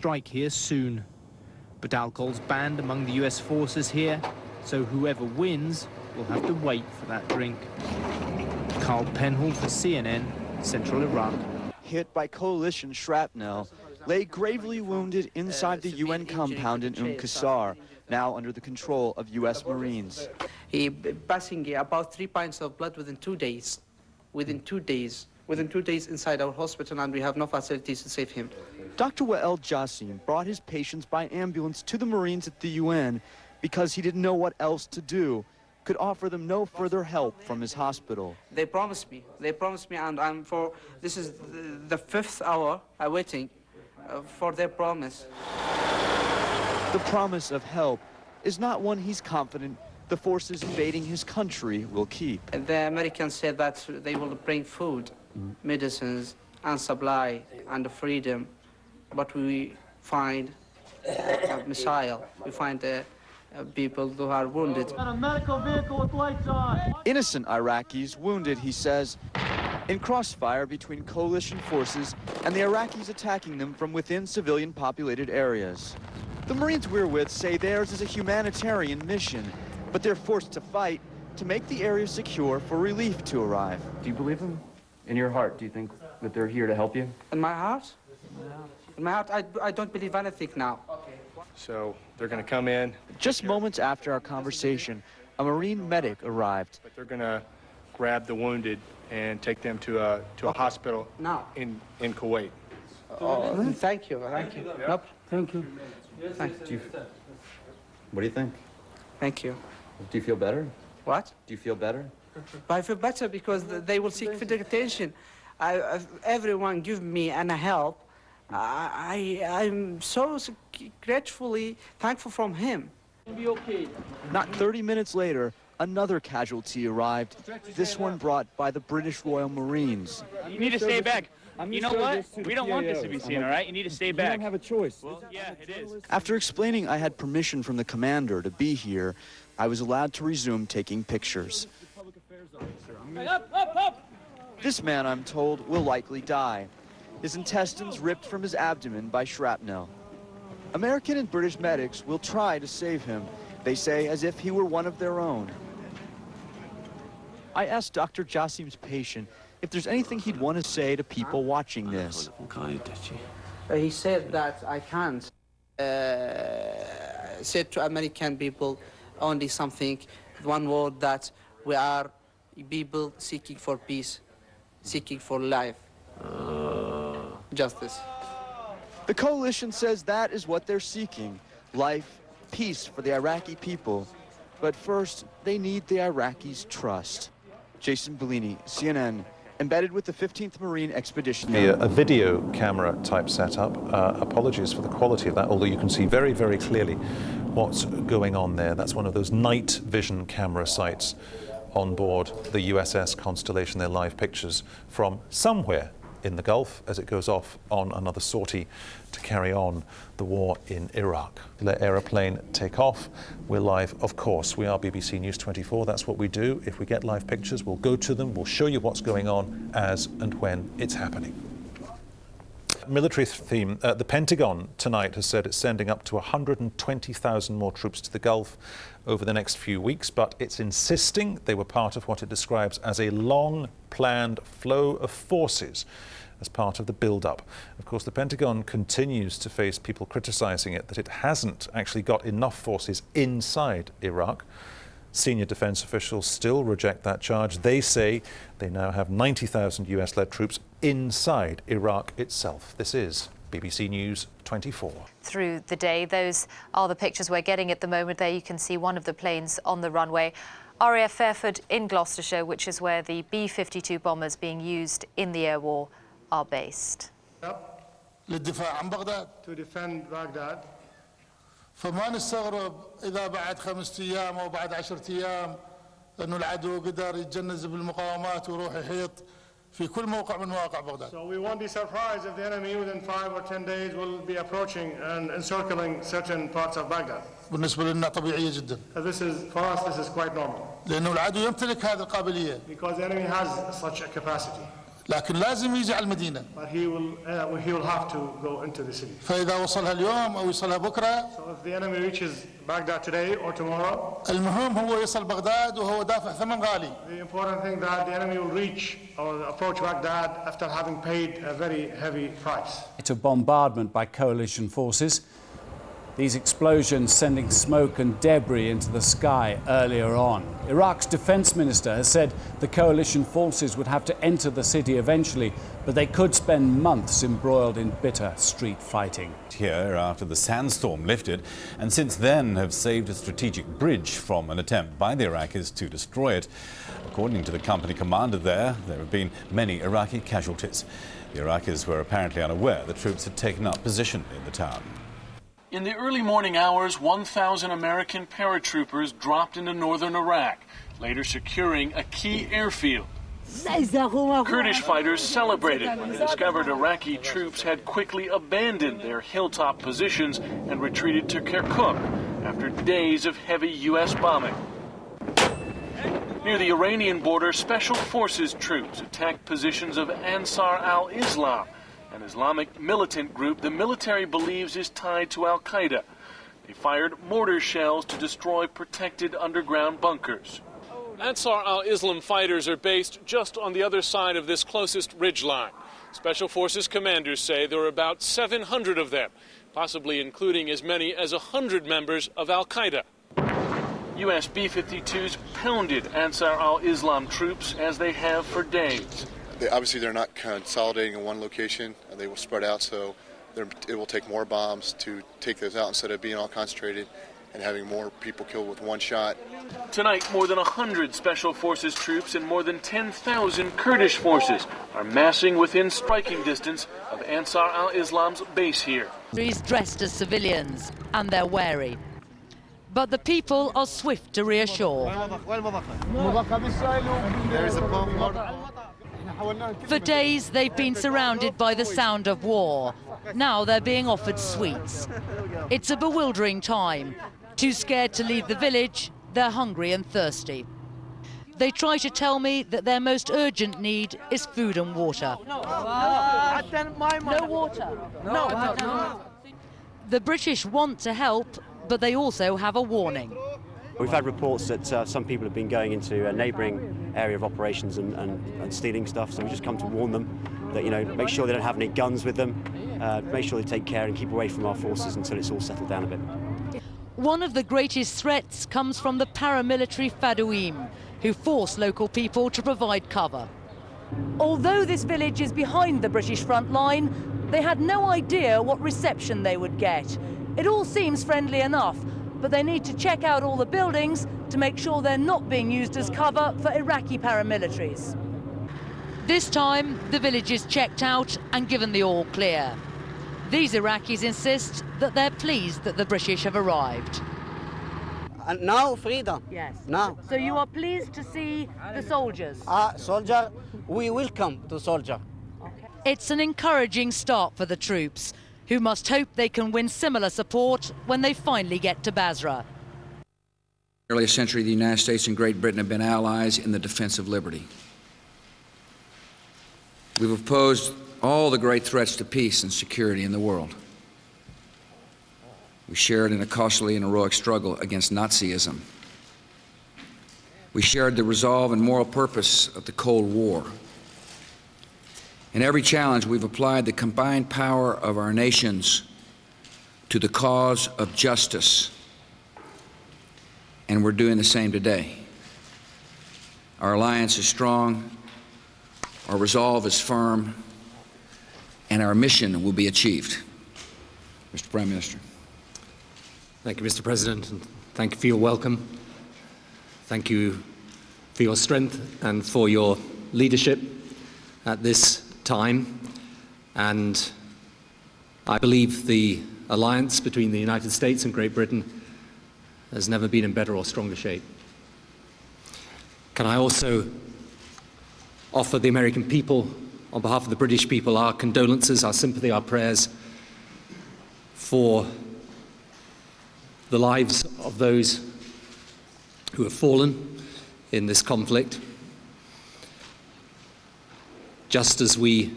strike here soon. But alcohol's banned among the US forces here, so whoever wins will have to wait for that drink. Carl Penhall for CNN, Central Iraq. Hit by coalition shrapnel, lay gravely wounded inside the UN compound in Qasr, now under the control of US Marines. He passing about 3 pints of blood within 2 days. Within 2 days inside our hospital, and we have no facilities to save him. Dr. Wael Jassim brought his patients by ambulance to the Marines at the UN because he didn't know what else to do, could offer them no further help from his hospital. They promised me, and this is the 5th hour I'm waiting for their promise. The promise of help is not one he's confident the forces invading his country will keep. The Americans said that they will bring food, medicines, and supply, and freedom, but we find a missile, we find people who are wounded. A medical vehicle with lights on. Innocent Iraqis wounded, he says, in crossfire between coalition forces and the Iraqis attacking them from within civilian populated areas. The Marines we're with say theirs is a humanitarian mission, but they're forced to fight to make the area secure for relief to arrive. Do you believe them? In your heart, do you think that they're here to help you? In my heart? In my heart, I don't believe anything now. So they're going to come in. Just moments after our conversation, a Marine medic arrived. But they're going to grab the wounded and take them to a hospital now in Kuwait. Oh, thank you. Nope. Thank you. Thank you. What do you think? Thank you. Do you feel better? What? Do you feel better? I feel better because they will seek further attention. Everyone give me and help. I'm so gratefully thankful from him. Be okay. Not 30 minutes later, another casualty arrived, this one brought by the British Royal Marines. You need to stay back. You know what? We don't want this to be seen, all right? You need to stay back. You don't have a choice. Well, yeah, it is. After explaining I had permission from the commander to be here, I was allowed to resume taking pictures. This man, I'm told, will likely die. His intestines ripped from his abdomen by shrapnel. American and British medics will try to save him, they say, as if he were one of their own. I asked Dr. Jassim's patient if there's anything he'd want to say to people watching this. He said that I can't say to American people only something, one word, that we are people seeking for peace, seeking for life, justice. The coalition says that is what they're seeking, life, peace for the Iraqi people. But first, they need the Iraqis' trust. Jason Bellini, CNN, embedded with the 15th Marine Expedition. A video camera type setup. Apologies for the quality of that, although you can see very, very clearly what's going on there. That's one of those night vision camera sites on board the USS Constellation. They're live pictures from somewhere in the Gulf as it goes off on another sortie to carry on the war in Iraq. Let aeroplane take off. We're live, of course. We are BBC News 24. That's what we do. If we get live pictures, we'll go to them. We'll show you what's going on as and when it's happening. Military theme. The Pentagon tonight has said it's sending up to 120,000 more troops to the Gulf over the next few weeks, but it's insisting they were part of what it describes as a long-planned flow of forces as part of the build-up. Of course, the Pentagon continues to face people criticizing it that it hasn't actually got enough forces inside Iraq. Senior defense officials still reject that charge. They say they now have 90,000 US-led troops inside Iraq itself. This is BBC News 24. Through the day, those are the pictures we're getting at the moment. There you can see one of the planes on the runway. RAF Fairford in Gloucestershire, which is where the B-52 bombers being used in the air war are based. للدفاع عن بغداد. To defend Baghdad. فما نستغرب إذا بعد 5 أيام أو بعد 10 أيام أنه العدو قدر يتجنز بالمقاومات ويروح يحيط في كل موقع من مواقع بغداد. So we won't be surprised if the enemy within 5 or 10 days will be approaching and encircling certain parts of Baghdad. بالنسبة لنا طبيعية جدا. This is for us. This is quite normal. لأنه العدو يمتلك هذه القابلية. Because the enemy has such a capacity. لكن لازم يجي على المدينة. But he will have to go into the city. فإذا وصلها اليوم أو يوصلها بكرة. So if the enemy reaches Baghdad today or tomorrow. المهم هو يصل بغداد وهو دافع ثمن غالي. The important thing that the enemy will reach or approach Baghdad after having paid a very heavy price. It's a bombardment by coalition forces. These explosions sending smoke and debris into the sky earlier on. Iraq's defense minister has said the coalition forces would have to enter the city eventually, but they could spend months embroiled in bitter street fighting. Here after the sandstorm lifted, and since then have saved a strategic bridge from an attempt by the Iraqis to destroy it. According to the company commander there have been many Iraqi casualties. The Iraqis were apparently unaware the troops had taken up position in the town. In the early morning hours, 1,000 American paratroopers dropped into northern Iraq, later securing a key airfield. Kurdish fighters celebrated when they discovered Iraqi troops had quickly abandoned their hilltop positions and retreated to Kirkuk after days of heavy U.S. bombing. Near the Iranian border, Special Forces troops attacked positions of Ansar al-Islam, an Islamic militant group the military believes is tied to Al-Qaeda. They fired mortar shells to destroy protected underground bunkers. Ansar al-Islam fighters are based just on the other side of this closest ridgeline. Special Forces commanders say there are about 700 of them, possibly including as many as 100 members of Al-Qaeda. U.S. B-52s pounded Ansar al-Islam troops as they have for days. Obviously, they're not consolidating in one location. They will spread out, so it will take more bombs to take those out instead of being all concentrated and having more people killed with one shot. Tonight, more than 100 Special Forces troops and more than 10,000 Kurdish forces are massing within striking distance of Ansar al-Islam's base here. He's dressed as civilians, and they're wary. But the people are swift to reassure. For days, they've been surrounded by the sound of war. Now they're being offered sweets. It's a bewildering time. Too scared to leave the village, they're hungry and thirsty. They try to tell me that their most urgent need is food and water. No water? No. The British want to help, but they also have a warning. We've had reports that some people have been going into a neighbouring area of operations and stealing stuff, so we just come to warn them that, make sure they don't have any guns with them, make sure they take care and keep away from our forces until it's all settled down a bit. One of the greatest threats comes from the paramilitary Fadouim, who force local people to provide cover. Although this village is behind the British front line, they had no idea what reception they would get. It all seems friendly enough, but they need to check out all the buildings to make sure they're not being used as cover for Iraqi paramilitaries. This time, the village is checked out and given the all clear. These Iraqis insist that they're pleased that the British have arrived. And now freedom. Yes. Now. So you are pleased to see the soldiers? Soldier, we welcome the soldier. Okay. It's an encouraging start for the troops, who must hope they can win similar support when they finally get to Basra. Nearly a century, the United States and Great Britain have been allies in the defense of liberty. We've opposed all the great threats to peace and security in the world. We shared in a costly and heroic struggle against Nazism. We shared the resolve and moral purpose of the Cold War. In every challenge, we've applied the combined power of our nations to the cause of justice, and we're doing the same today. Our alliance is strong, our resolve is firm, and our mission will be achieved. Mr. Prime Minister. Thank you, Mr. President, and thank you for your welcome. Thank you for your strength and for your leadership at this time. And I believe the alliance between the United States and Great Britain has never been in better or stronger shape. Can I also offer the American people, on behalf of the British people, our condolences, our sympathy, our prayers for the lives of those who have fallen in this conflict. just as we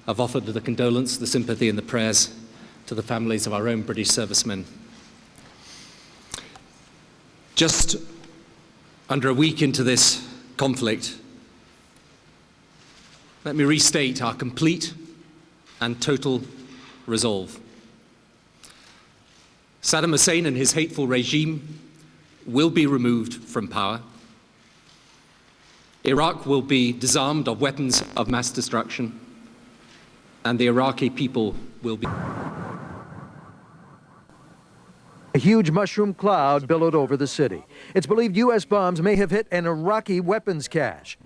have offered the condolence, the sympathy and the prayers to the families of our own British servicemen. Just under a week into this conflict, let me restate our complete and total resolve. Saddam Hussein and his hateful regime will be removed from power. Iraq will be disarmed of weapons of mass destruction, and the Iraqi people will be. A huge mushroom cloud billowed over the city. It's believed U.S. bombs may have hit an Iraqi weapons cache.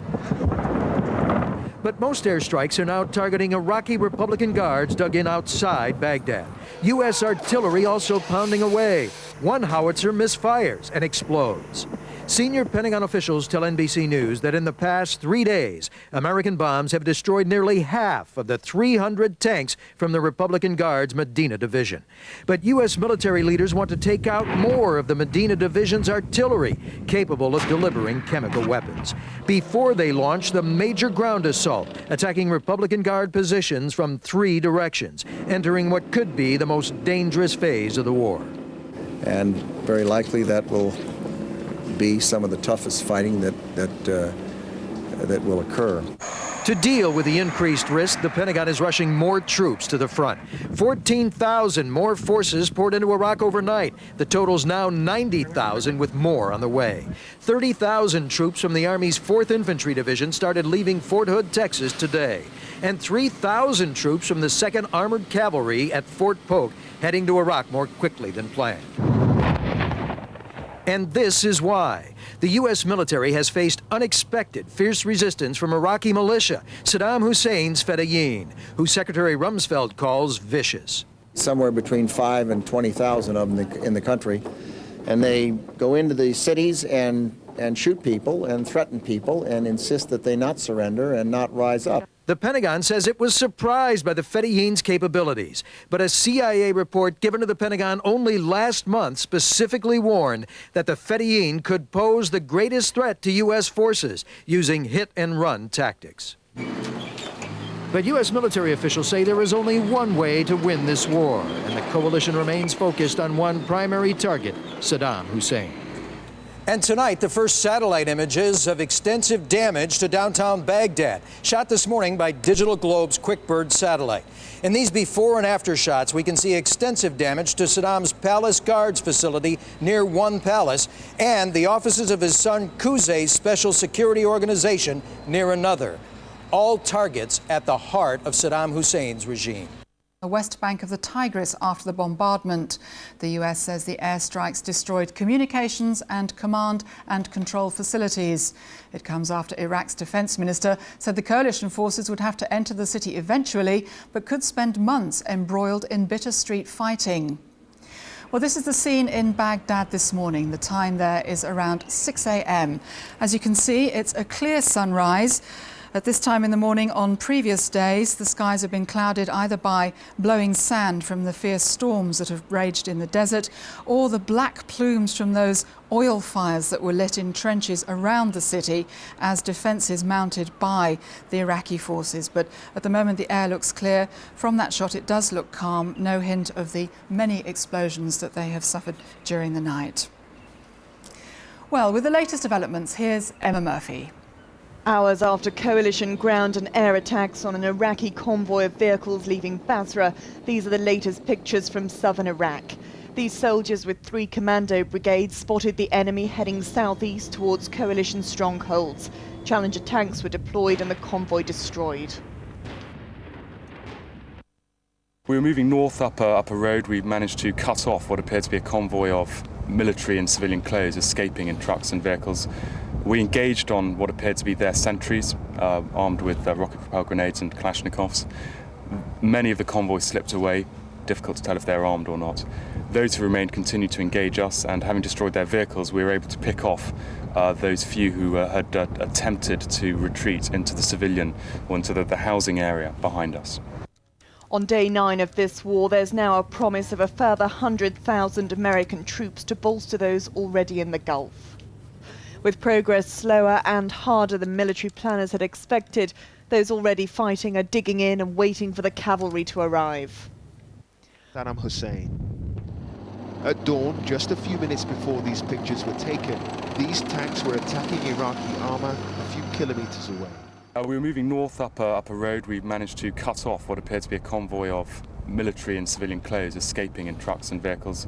But most airstrikes are now targeting Iraqi Republican guards dug in outside Baghdad. U.S. artillery also pounding away. One howitzer misfires and explodes. Senior Pentagon officials tell NBC News that in the past 3 days, American bombs have destroyed nearly half of the 300 tanks from the Republican Guard's Medina Division. But U.S. military leaders want to take out more of the Medina Division's artillery, capable of delivering chemical weapons, before they launch the major ground assault, attacking Republican Guard positions from 3 directions, entering what could be the most dangerous phase of the war. And very likely that will be some of the toughest fighting that will occur. To deal with the increased risk, the Pentagon is rushing more troops to the front. 14,000 more forces poured into Iraq overnight. The total's now 90,000, with more on the way. 30,000 troops from the Army's 4th Infantry Division started leaving Fort Hood, Texas today. And 3,000 troops from the 2nd Armored Cavalry at Fort Polk heading to Iraq more quickly than planned. And this is why. The U.S. military has faced unexpected fierce resistance from Iraqi militia, Saddam Hussein's Fedayeen, who Secretary Rumsfeld calls vicious. Somewhere between 5 and 20,000 of them in the country. And they go into the cities and shoot people and threaten people and insist that they not surrender and not rise up. The Pentagon says it was surprised by the Fedayeen's capabilities, but a CIA report given to the Pentagon only last month specifically warned that the Fedayeen could pose the greatest threat to U.S. forces using hit-and-run tactics. But U.S. military officials say there is only one way to win this war, and the coalition remains focused on one primary target, Saddam Hussein. And tonight, the first satellite images of extensive damage to downtown Baghdad, shot this morning by Digital Globe's QuickBird satellite. In these before and after shots, we can see extensive damage to Saddam's Palace Guards facility near One Palace and the offices of his son Qusay's special security organization near another. All targets at the heart of Saddam Hussein's regime. The west bank of the Tigris after the bombardment. The US says the airstrikes destroyed communications and command and control facilities. It comes after Iraq's defense minister said the coalition forces would have to enter the city eventually, but could spend months embroiled in bitter street fighting. Well, this is the scene in Baghdad this morning. The time there is around 6 a.m. As you can see, it's a clear sunrise. At this time in the morning on previous days, the skies have been clouded either by blowing sand from the fierce storms that have raged in the desert, or the black plumes from those oil fires that were lit in trenches around the city as defences mounted by the Iraqi forces. But at the moment the air looks clear. From that shot it does look calm, no hint of the many explosions that they have suffered during the night. Well, with the latest developments, here's Emma Murphy. Hours after coalition ground and air attacks on an Iraqi convoy of vehicles leaving Basra, these are the latest pictures from southern Iraq. These soldiers with 3 commando brigades spotted the enemy heading southeast towards coalition strongholds. Challenger tanks were deployed and the convoy destroyed. We were moving north up a road. We managed to cut off what appeared to be a convoy of military and civilian clothes escaping in trucks and vehicles. We engaged on what appeared to be their sentries, armed with rocket-propelled grenades and Kalashnikovs. Many of the convoys slipped away, difficult to tell if they're armed or not. Those who remained continued to engage us, and having destroyed their vehicles, we were able to pick off those few who had attempted to retreat into the civilian or into the housing area behind us. On day 9 of this war, there's now a promise of a further 100,000 American troops to bolster those already in the Gulf. With progress slower and harder than military planners had expected, Those already fighting are digging in and waiting for the cavalry to arrive. Saddam Hussein. At dawn, just a few minutes before these pictures were taken, these tanks were attacking Iraqi armor a few kilometers away. We were moving north up a road. We managed to cut off what appeared to be a convoy of military and civilian clothes escaping in trucks and vehicles.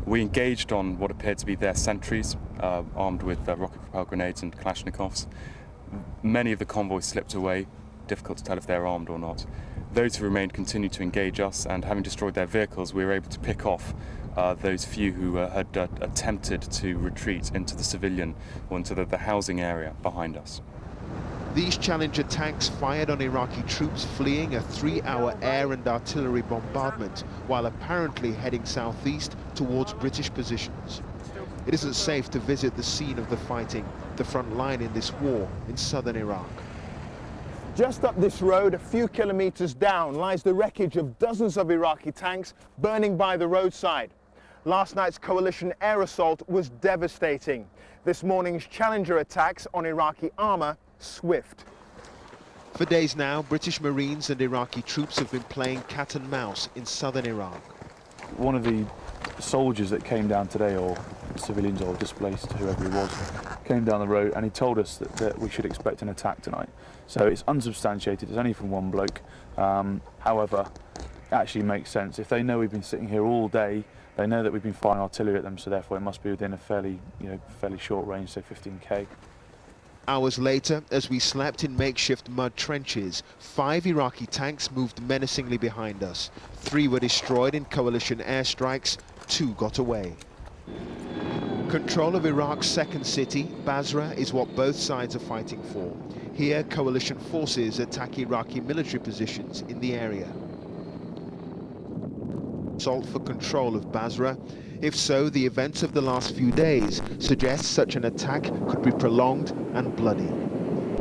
We engaged on what appeared to be their sentries, armed with rocket-propelled grenades and Kalashnikovs. Many of the convoys slipped away, difficult to tell if they're armed or not. Those who remained continued to engage us, and having destroyed their vehicles, we were able to pick off those few who had attempted to retreat into the civilian or into the housing area behind us. These Challenger tanks fired on Iraqi troops fleeing a 3-hour air and artillery bombardment while apparently heading southeast towards British positions. It isn't safe to visit the scene of the fighting, the front line in this war in southern Iraq. Just up this road, a few kilometers down, lies the wreckage of dozens of Iraqi tanks burning by the roadside. Last night's coalition air assault was devastating. This morning's Challenger attacks on Iraqi armor swift. For days now, British Marines and Iraqi troops have been playing cat and mouse in southern Iraq. One of the soldiers that came down today, or civilians or displaced, whoever he was, came down the road and he told us that we should expect an attack tonight. So it's unsubstantiated, it's only from one bloke. However, it actually makes sense. If they know we've been sitting here all day, they know that we've been firing artillery at them, so therefore it must be within a fairly short range, say 15k. Hours later, as we slept in makeshift mud trenches, 5 Iraqi tanks moved menacingly behind us. 3 were destroyed in coalition airstrikes, 2 got away. Control of Iraq's second city, Basra, is what both sides are fighting for. Here, coalition forces attack Iraqi military positions in the area. Assault for control of Basra. If so, the events of the last few days suggest such an attack could be prolonged and bloody.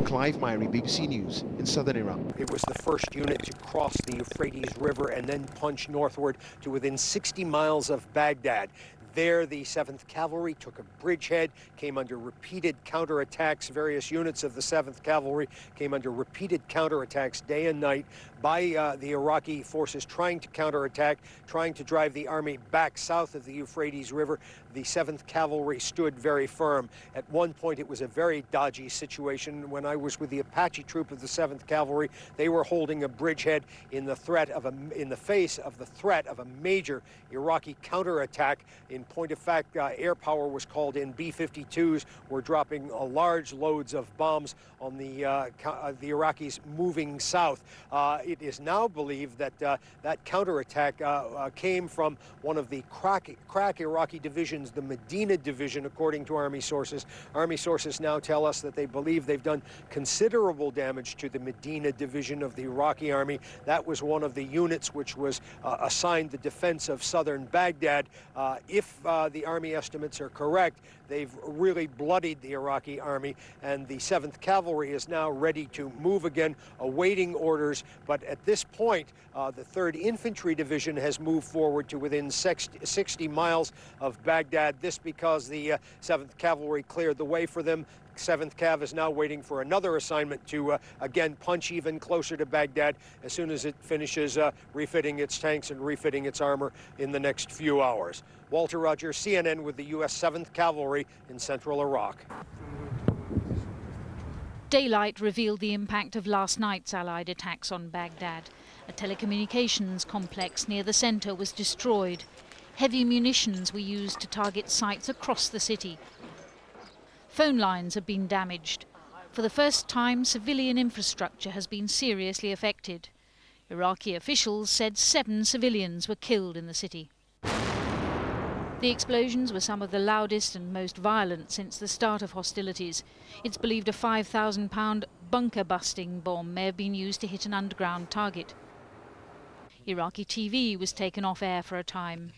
Clive Myrie, BBC News, in southern Iraq. It was the first unit to cross the Euphrates River and then punch northward to within 60 miles of Baghdad. There, the 7th Cavalry took a bridgehead, came under repeated counterattacks. Various units of the 7th Cavalry came under repeated counterattacks day and night by the Iraqi forces trying to counterattack, trying to drive the army back south of the Euphrates River. The 7th Cavalry stood very firm. At one point, it was a very dodgy situation. When I was with the Apache troop of the 7th Cavalry, they were holding a bridgehead in the face of the threat of a major Iraqi counterattack. In point of fact, air power was called in. B-52s were dropping large loads of bombs on the Iraqis moving south. It is now believed that that counterattack came from one of the crack Iraqi divisions, the Medina division, according to Army sources. Army sources now tell us that they believe they've done considerable damage to the Medina division of the Iraqi army. That was one of the units which was assigned the defense of southern Baghdad. If the army estimates are correct, they've really bloodied the Iraqi army, and the 7th Cavalry is now ready to move again, awaiting orders. But at this point, the 3rd Infantry Division has moved forward to within 60 miles of Baghdad. This because the 7th Cavalry cleared the way for them. 7th Cav is now waiting for another assignment to, again, punch even closer to Baghdad as soon as it finishes refitting its tanks and refitting its armor in the next few hours. Walter Rogers, CNN, with the U.S. 7th Cavalry in central Iraq. Daylight revealed the impact of last night's Allied attacks on Baghdad. A telecommunications complex near the centre was destroyed. Heavy munitions were used to target sites across the city. Phone lines have been damaged. For the first time, civilian infrastructure has been seriously affected. Iraqi officials said 7 civilians were killed in the city. The explosions were some of the loudest and most violent since the start of hostilities. It's believed a 5,000-pound bunker-busting bomb may have been used to hit an underground target. Iraqi TV was taken off air for a time.